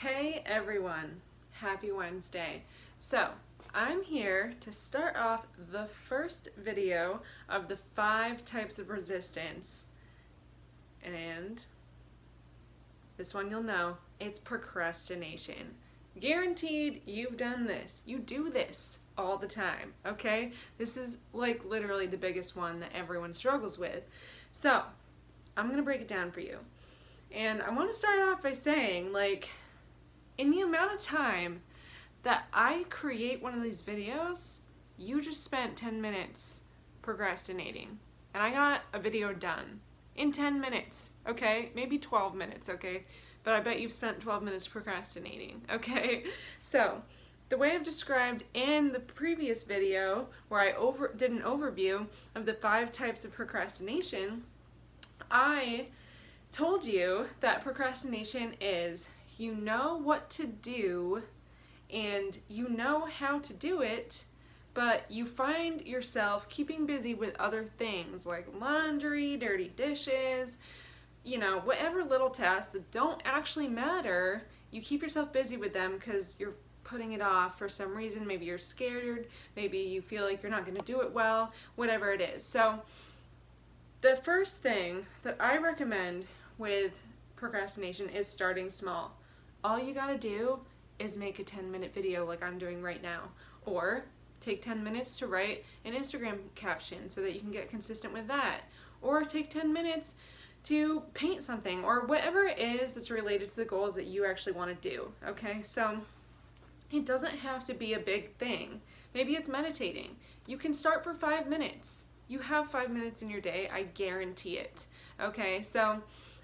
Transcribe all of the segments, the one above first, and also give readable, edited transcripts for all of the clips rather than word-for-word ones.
Hey everyone, happy Wednesday. So, I'm here to start off the first video of the 5 types of resistance. And this one you'll know, it's procrastination. Guaranteed you've done this. You do this all the time, okay? This is like literally the biggest one that everyone struggles with. So, I'm gonna break it down for you. And I want to start off by saying, in the amount of time that I create one of these videos, you just spent 10 minutes procrastinating. And I got a video done in 10 minutes, okay? Maybe 12 minutes, okay? But I bet you've spent 12 minutes procrastinating, okay? So, the way I've described in the previous video, where I did an overview of the 5 types of procrastination, I told you that procrastination is you know what to do and you know how to do it, but you find yourself keeping busy with other things like laundry, dirty dishes, whatever little tasks that don't actually matter. You keep yourself busy with them because you're putting it off for some reason. Maybe you're scared, maybe you feel like you're not going to do it well, whatever it is. So the first thing that I recommend with procrastination is starting small. All you gotta do is make a 10-minute video like I'm doing right now, or take 10 minutes to write an Instagram caption so that you can get consistent with that, or take 10 minutes to paint something, or whatever it is that's related to the goals that you actually want to do, okay? So it doesn't have to be a big thing. Maybe it's meditating. You can start for 5 minutes. You have 5 minutes in your day, I guarantee it, okay? So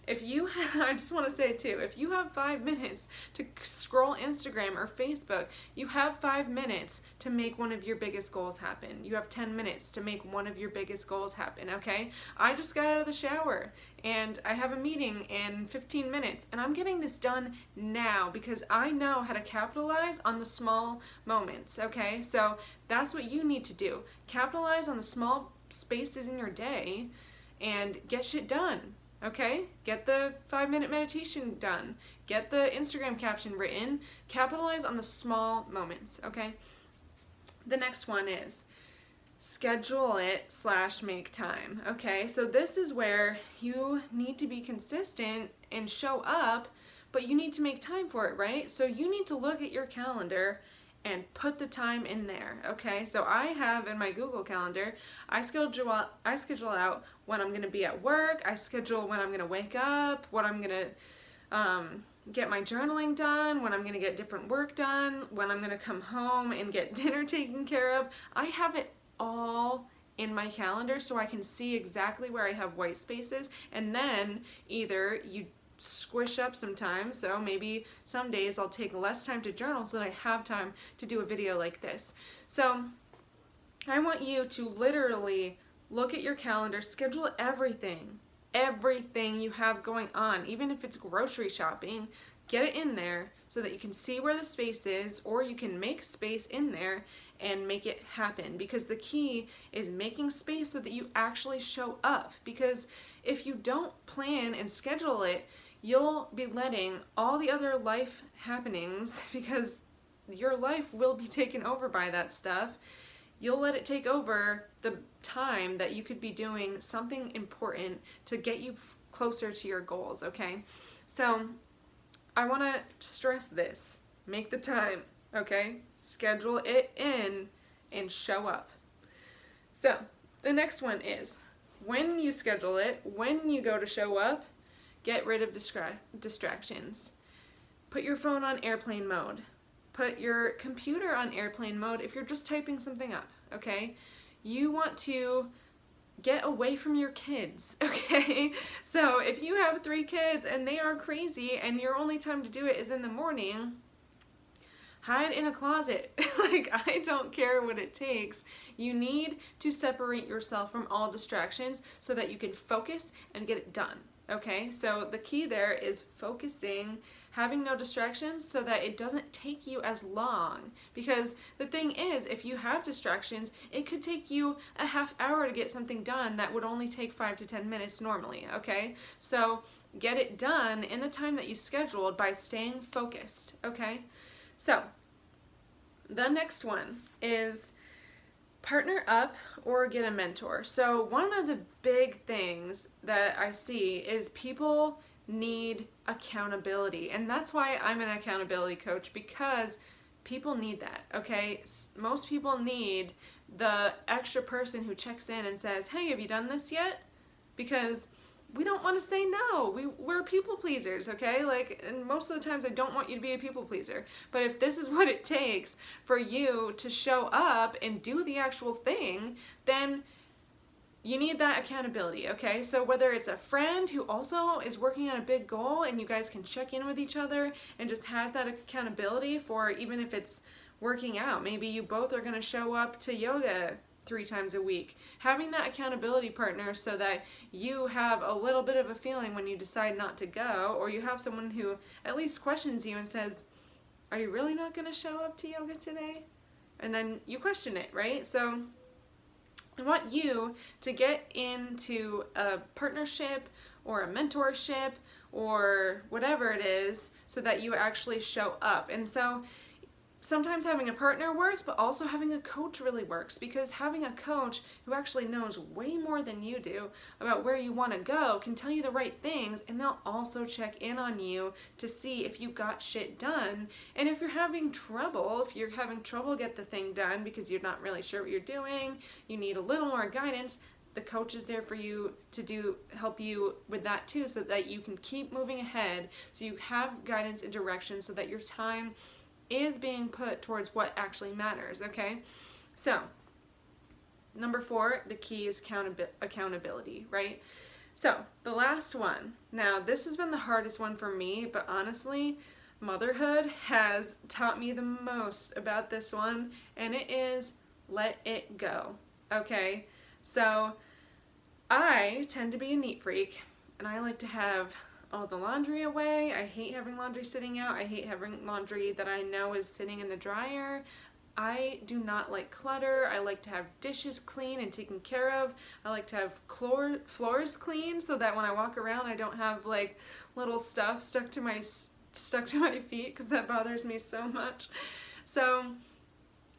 I just want to say too, if you have 5 minutes to scroll Instagram or Facebook, you have 5 minutes to make one of your biggest goals happen. You have 10 minutes to make one of your biggest goals happen, okay? I just got out of the shower and I have a meeting in 15 minutes and I'm getting this done now because I know how to capitalize on the small moments, okay? So that's what you need to do. Capitalize on the small spaces in your day and get shit done. Okay, get the 5-minute meditation done. Get the Instagram caption written. Capitalize on the small moments, okay? The next one is schedule it / make time, okay? So this is where you need to be consistent and show up, but you need to make time for it, right? So you need to look at your calendar and put the time in there, okay? So I have in my Google Calendar, I schedule out when I'm gonna be at work, I schedule when I'm gonna wake up, when I'm gonna get my journaling done, when I'm gonna get different work done, when I'm gonna come home and get dinner taken care of. I have it all in my calendar so I can see exactly where I have white spaces, and then either you squish up some time, so maybe some days I'll take less time to journal so that I have time to do a video like this. So I want you to literally look at your calendar, schedule everything you have going on, even if it's grocery shopping, get it in there so that you can see where the space is, or you can make space in there and make it happen, because the key is making space so that you actually show up. Because if you don't plan and schedule it, you'll be letting all the other life happenings, because your life will be taken over by that stuff, you'll let it take over the time that you could be doing something important to get you closer to your goals, okay? So I want to stress this. Make the time, okay? Schedule it in and show up. So the next one is, when you schedule it, when you go to show up, get rid of distractions. Put your phone on airplane mode. Put your computer on airplane mode if you're just typing something up, okay? You want to get away from your kids, okay? So if you have 3 kids and they are crazy and your only time to do it is in the morning, hide in a closet. I don't care what it takes. You need to separate yourself from all distractions so that you can focus and get it done. Okay, so the key there is focusing, having no distractions so that it doesn't take you as long. Because the thing is, if you have distractions, it could take you a half hour to get something done that would only take 5 to 10 minutes normally, okay? So get it done in the time that you scheduled by staying focused, okay? So, the next one is partner up or get a mentor. So one of the big things that I see is people need accountability, and that's why I'm an accountability coach, because people need that, okay? Most people need the extra person who checks in and says, hey, have you done this yet? Because we don't want to say no. We're people pleasers, okay? Like, and most of the times I don't want you to be a people pleaser. But if this is what it takes for you to show up and do the actual thing, then you need that accountability, okay? So whether it's a friend who also is working on a big goal and you guys can check in with each other and just have that accountability for, even if it's working out, maybe you both are going to show up to yoga 3 times a week. Having that accountability partner so that you have a little bit of a feeling when you decide not to go, or you have someone who at least questions you and says, are you really not going to show up to yoga today? And then you question it, right? So I want you to get into a partnership or a mentorship or whatever it is so that you actually show up. And so sometimes having a partner works, but also having a coach really works, because having a coach who actually knows way more than you do about where you want to go can tell you the right things, and they'll also check in on you to see if you got shit done. And if you're having trouble get the thing done because you're not really sure what you're doing, you need a little more guidance, the coach is there for you to help you with that too, so that you can keep moving ahead, so you have guidance and direction so that your time is being put towards what actually matters, okay? So, number 4, the key is accountability, right? So, the last one. Now, this has been the hardest one for me, but honestly, motherhood has taught me the most about this one, and it is let it go, okay? So, I tend to be a neat freak, and I like to have all the laundry away. I hate having laundry sitting out. I hate having laundry that I know is sitting in the dryer. I do not like clutter. I like to have dishes clean and taken care of. I like to have floors clean so that when I walk around I don't have like little stuff stuck to my feet, because that bothers me so much. So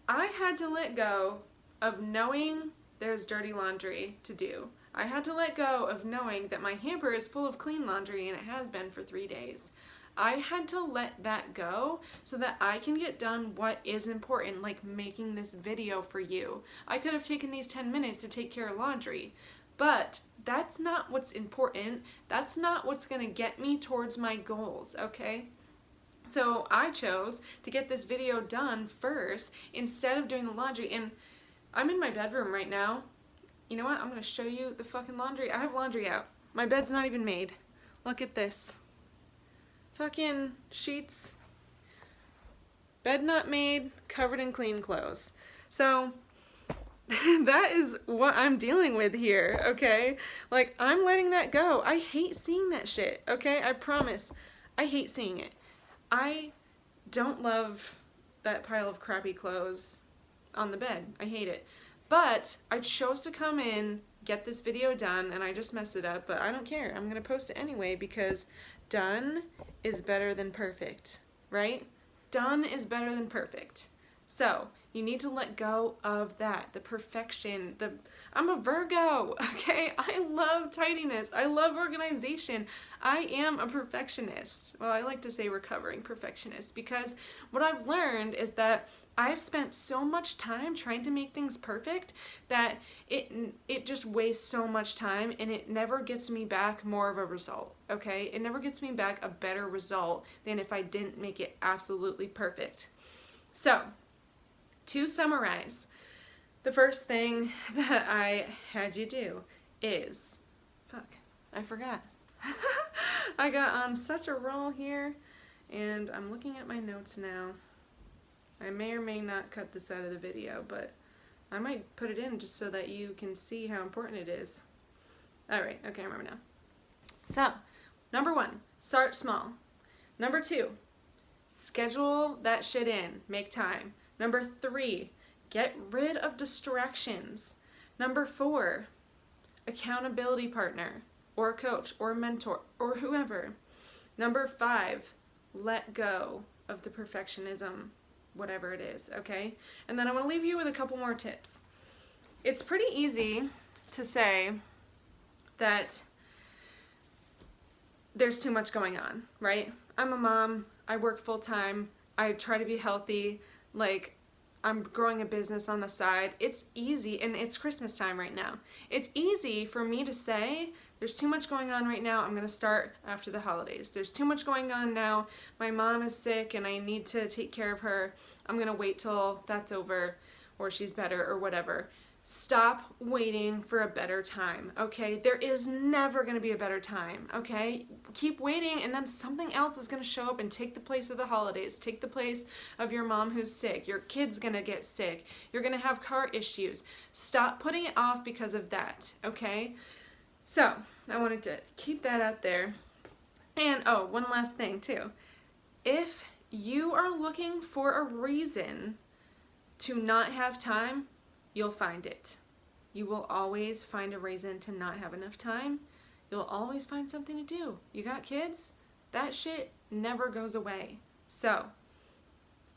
I had to let go of knowing there's dirty laundry to do. I had to let go of knowing that my hamper is full of clean laundry, and it has been for 3 days. I had to let that go so that I can get done what is important, like making this video for you. I could have taken these 10 minutes to take care of laundry, but that's not what's important. That's not what's gonna get me towards my goals, okay? So I chose to get this video done first instead of doing the laundry, and I'm in my bedroom right now. You know what? I'm going to show you the fucking laundry. I have laundry out. My bed's not even made. Look at this. Fucking sheets. Bed not made, covered in clean clothes. So that is what I'm dealing with here, okay? Like, I'm letting that go. I hate seeing that shit, okay? I promise. I hate seeing it. I don't love that pile of crappy clothes on the bed. I hate it. But I chose to come in, get this video done, and I just messed it up, but I don't care. I'm going to post it anyway, because done is better than perfect, right? Done is better than perfect. So you need to let go of that, the perfection. I'm a Virgo, okay? I love tidiness. I love organization. I am a perfectionist. Well, I like to say recovering perfectionist, because what I've learned is that I've spent so much time trying to make things perfect that it just wastes so much time, and it never gets me back more of a result, okay? It never gets me back a better result than if I didn't make it absolutely perfect. So, to summarize, the first thing that I had you do is, I forgot. I got on such a roll here, and I'm looking at my notes now. I may or may not cut this out of the video, but I might put it in just so that you can see how important it is. Alright, okay, I remember now. So, number 1, start small. Number 2, schedule that shit in. Make time. Number 3, get rid of distractions. Number 4, accountability partner. or a coach or a mentor or whoever. Number 5, let go of the perfectionism, whatever it is, okay? And then I want to leave you with a couple more tips. It's pretty easy to say that there's too much going on, right? I'm a mom, I work full time, I try to be healthy, like I'm growing a business on the side. It's easy, and it's Christmas time right now. It's easy for me to say, there's too much going on right now, I'm gonna start after the holidays. There's too much going on now, my mom is sick and I need to take care of her. I'm gonna wait till that's over or she's better or whatever. Stop waiting for a better time, okay? There is never going to be a better time, okay? Keep waiting, and then something else is going to show up and take the place of the holidays, take the place of your mom who's sick. Your kid's going to get sick. You're going to have car issues. Stop putting it off because of that, okay? So, I wanted to keep that out there. And, oh, one last thing, too. If you are looking for a reason to not have time, you'll find it. You will always find a reason to not have enough time. You'll always find something to do. You got kids? That shit never goes away. So,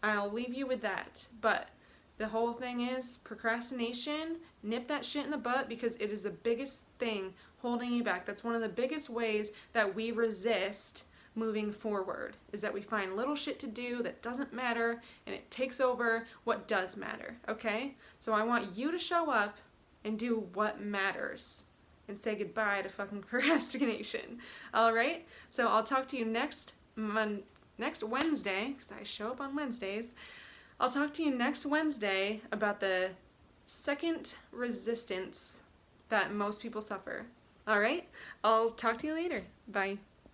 I'll leave you with that. But the whole thing is procrastination. Nip that shit in the butt, because it is the biggest thing holding you back. That's one of the biggest ways that we resist moving forward, is that we find little shit to do that doesn't matter, and it takes over what does matter, okay? So I want you to show up and do what matters and say goodbye to fucking procrastination. All right? So I'll talk to you next Wednesday, because I show up on Wednesdays. I'll talk to you next Wednesday about the second resistance that most people suffer. All right? I'll talk to you later. Bye.